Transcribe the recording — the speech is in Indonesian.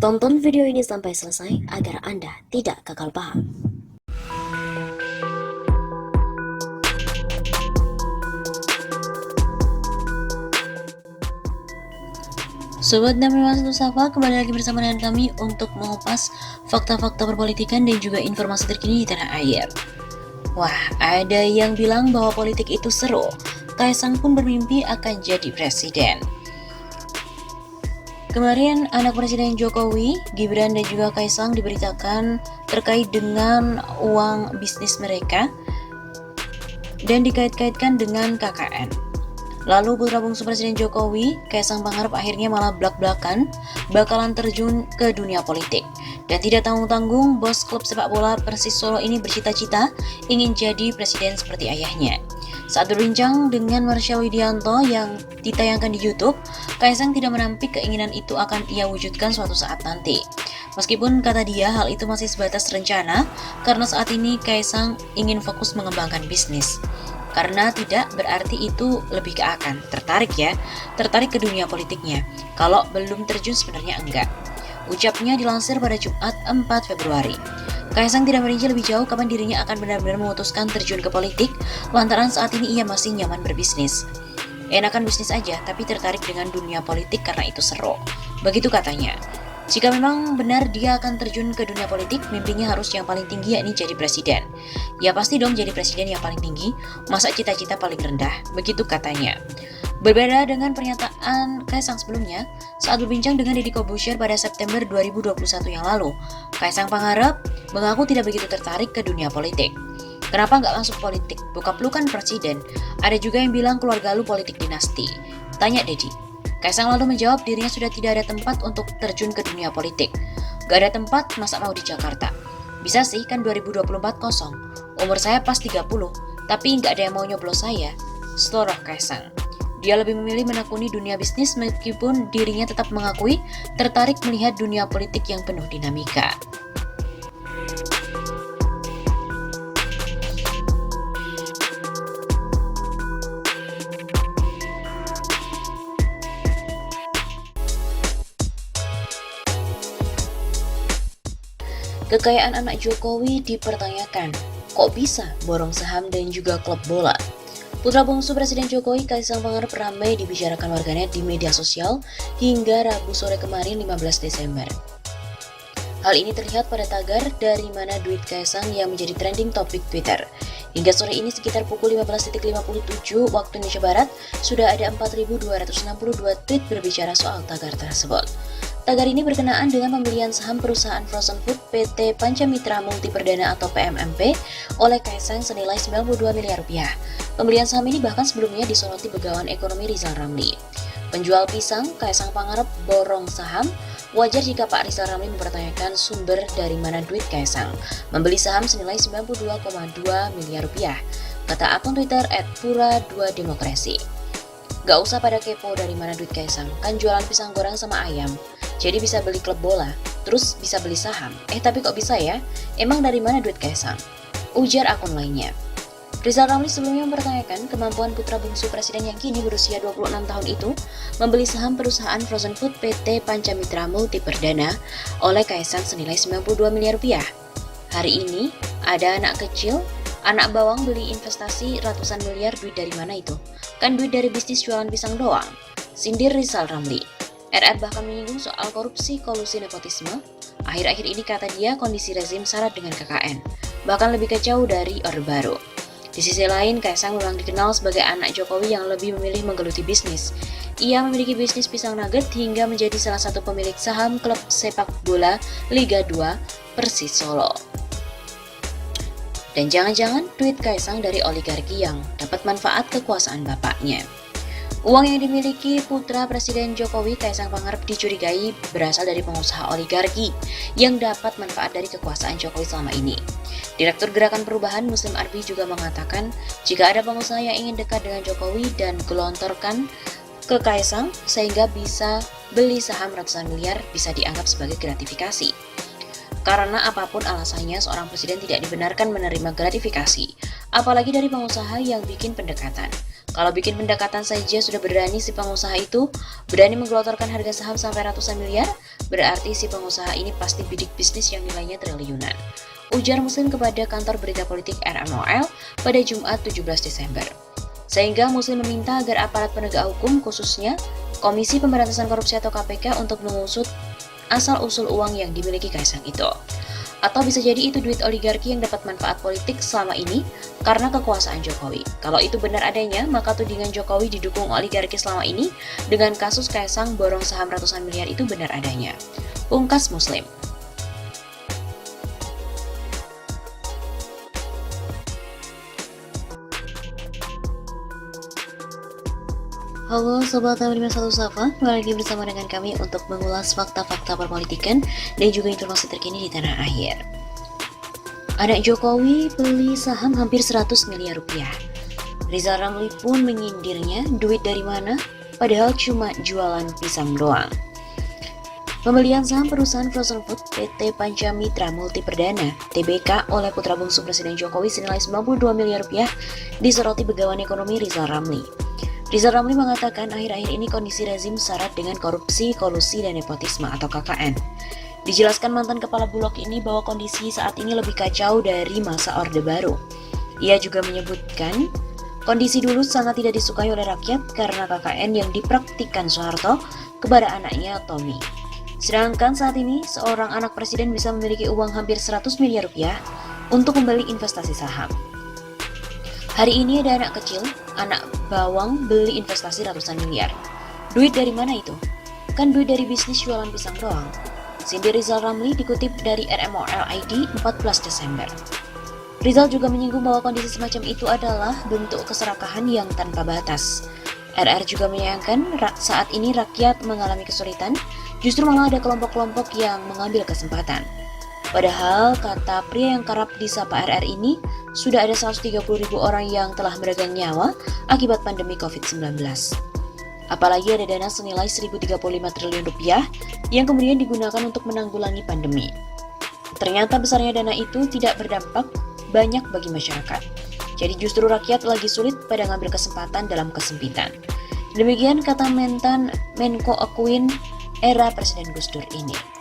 Tonton video ini sampai selesai agar Anda tidak gagal paham. Sobat Dami Mas Safa, kembali lagi bersama dengan kami untuk mengupas fakta-fakta perpolitikan dan juga informasi terkini di tanah air. Wah, ada yang bilang bahwa politik itu seru. Kaisang pun bermimpi akan jadi presiden. Kemarin anak Presiden Jokowi, Gibran dan juga Kaisang diberitakan terkait dengan uang bisnis mereka dan dikait-kaitkan dengan KKN. Lalu putra bungsu Presiden Jokowi, Kaisang Pangarep akhirnya malah blak-blakan bakalan terjun ke dunia politik. Dan tidak tanggung-tanggung, bos klub sepak bola Persis Solo ini bercita-cita ingin jadi presiden seperti ayahnya. Saat berbincang dengan Marsha Widianto yang ditayangkan di YouTube, Kaisang tidak menampik keinginan itu akan ia wujudkan suatu saat nanti. Meskipun kata dia hal itu masih sebatas rencana, karena saat ini Kaisang ingin fokus mengembangkan bisnis. Karena tidak berarti itu lebih ke akan tertarik ke dunia politiknya. Kalau belum terjun sebenarnya enggak. Ucapnya dilansir pada Jumat 4 Februari. Kaisang tidak merinci lebih jauh kapan dirinya akan benar-benar memutuskan terjun ke politik, lantaran saat ini ia masih nyaman berbisnis. Enakan bisnis aja, tapi tertarik dengan dunia politik karena itu seru. Begitu katanya. Jika memang benar dia akan terjun ke dunia politik, mimpinya harus yang paling tinggi yakni jadi presiden. Ya pasti dong jadi presiden yang paling tinggi, masa cita-cita paling rendah, begitu katanya. Berbeda dengan pernyataan Kaisang sebelumnya, saat berbincang dengan Deddy Corbuzier pada September 2021 yang lalu, Kaisang Pangarep mengaku tidak begitu tertarik ke dunia politik. Kenapa nggak langsung politik? Bokap lu kan presiden. Ada juga yang bilang keluarga lu politik dinasti. Tanya Deddy. Kaisang lalu menjawab dirinya sudah tidak ada tempat untuk terjun ke dunia politik. Gak ada tempat, masa mau di Jakarta? Bisa sih, kan 2024 kosong. Umur saya pas 30, tapi gak ada yang mau nyoblos saya. Seloroh Kaisang. Dia lebih memilih menekuni dunia bisnis meskipun dirinya tetap mengakui tertarik melihat dunia politik yang penuh dinamika. Kekayaan anak Jokowi dipertanyakan, kok bisa borong saham dan juga klub bola? Putra bungsu Presiden Jokowi, Kaisang Pangarep ramai dibicarakan warganet di media sosial hingga Rabu sore kemarin 15 Desember. Hal ini terlihat pada tagar dari mana duit Kaisang yang menjadi trending topik Twitter. Hingga sore ini sekitar pukul 15.57 waktu Indonesia Barat, sudah ada 4.262 tweet berbicara soal tagar tersebut. Tagar ini berkenaan dengan pembelian saham perusahaan frozen food PT Pancamitra Multi Perdana atau PMMP oleh Kaisang senilai 92 miliar rupiah. Pembelian saham ini bahkan sebelumnya disoroti Begawan Ekonomi Rizal Ramli. Penjual pisang, Kaisang Pangarep borong saham. Wajar jika Pak Rizal Ramli mempertanyakan sumber dari mana duit Kaisang membeli saham senilai 92,2 miliar rupiah, kata akun Twitter @pura2demokrasi. Gak usah pada kepo dari mana duit Kaisang, kan jualan pisang goreng sama ayam. Jadi bisa beli klub bola, terus bisa beli saham. Tapi kok bisa ya? Emang dari mana duit Kaisang? Ujar akun lainnya. Rizal Ramli sebelumnya mempertanyakan kemampuan putra bungsu presiden yang kini berusia 26 tahun itu membeli saham perusahaan frozen food PT Pancamitra Multi Perdana oleh Kaisang senilai 92 miliar rupiah. Hari ini, ada anak kecil, anak bawang beli investasi ratusan miliar, duit dari mana itu? Kan duit dari bisnis jualan pisang doang. Sindir Rizal Ramli. RR bahkan menyinggung soal korupsi, kolusi, nepotisme. Akhir-akhir ini kata dia kondisi rezim syarat dengan KKN, bahkan lebih kacau dari Orde Baru. Di sisi lain, Kaisang memang dikenal sebagai anak Jokowi yang lebih memilih menggeluti bisnis. Ia memiliki bisnis pisang nugget hingga menjadi salah satu pemilik saham klub sepak bola Liga 2 Persis Solo. Dan jangan-jangan duit Kaisang dari oligarki yang dapat manfaat kekuasaan bapaknya. Uang yang dimiliki putra Presiden Jokowi, Kaisang Pangarep, dicurigai berasal dari pengusaha oligarki yang dapat manfaat dari kekuasaan Jokowi selama ini. Direktur Gerakan Perubahan Muslim Arbi juga mengatakan jika ada pengusaha yang ingin dekat dengan Jokowi dan gelontorkan ke Kaisang sehingga bisa beli saham ratusan miliar bisa dianggap sebagai gratifikasi. Karena apapun alasannya, seorang presiden tidak dibenarkan menerima gratifikasi, apalagi dari pengusaha yang bikin pendekatan. Kalau bikin pendekatan saja sudah berani, si pengusaha itu berani menggelontorkan harga saham sampai ratusan miliar, berarti si pengusaha ini pasti bidik bisnis yang nilainya triliunan. Ujar Muslim kepada kantor berita politik RMOL pada Jumat 17 Desember. Sehingga Muslim meminta agar aparat penegak hukum, khususnya Komisi Pemberantasan Korupsi atau KPK, untuk mengusut asal-usul uang yang dimiliki Kaisang itu. Atau bisa jadi itu duit oligarki yang dapat manfaat politik selama ini karena kekuasaan Jokowi. Kalau itu benar adanya, maka tudingan Jokowi didukung oligarki selama ini dengan kasus Kaisang borong saham ratusan miliar itu benar adanya. Pungkas Muslim. Halo Sobat 51 Safa, kembali lagi bersama dengan kami untuk mengulas fakta-fakta perpolitikan dan juga informasi terkini di tanah air. Anak Jokowi beli saham hampir 100 miliar rupiah. Rizal Ramli pun menyindirnya, duit dari mana? Padahal cuma jualan pisang doang. Pembelian saham perusahaan frozen food PT Pancamitra Multi Perdana (TBK) oleh putra bungsu Presiden Jokowi senilai 92 miliar rupiah disoroti Begawan Ekonomi Rizal Ramli. Rizal Ramli mengatakan akhir-akhir ini kondisi rezim syarat dengan korupsi, kolusi, dan nepotisme atau KKN. Dijelaskan mantan kepala Bulog ini bahwa kondisi saat ini lebih kacau dari masa Orde Baru. Ia juga menyebutkan kondisi dulu sangat tidak disukai oleh rakyat karena KKN yang dipraktikkan Soeharto kepada anaknya Tommy. Sedangkan saat ini seorang anak presiden bisa memiliki uang hampir 100 miliar rupiah untuk membeli investasi saham. Hari ini ada anak kecil, anak bawang beli investasi ratusan miliar. Duit dari mana itu? Kan duit dari bisnis jualan pisang doang. Sindir Rizal Ramli dikutip dari RMOL ID 14 Desember. Rizal juga menyinggung bahwa kondisi semacam itu adalah bentuk keserakahan yang tanpa batas. RR juga menyayangkan saat ini rakyat mengalami kesulitan, justru malah ada kelompok-kelompok yang mengambil kesempatan. Padahal, kata pria yang kerap disapa RR ini, sudah ada 130.000 orang yang telah meregang nyawa akibat pandemi COVID-19. Apalagi ada dana senilai 1.035 triliun rupiah yang kemudian digunakan untuk menanggulangi pandemi. Ternyata besarnya dana itu tidak berdampak banyak bagi masyarakat. Jadi justru rakyat lagi sulit pada ngambil kesempatan dalam kesempitan. Demikian kata mantan Menko Akuin era Presiden Gus Dur ini.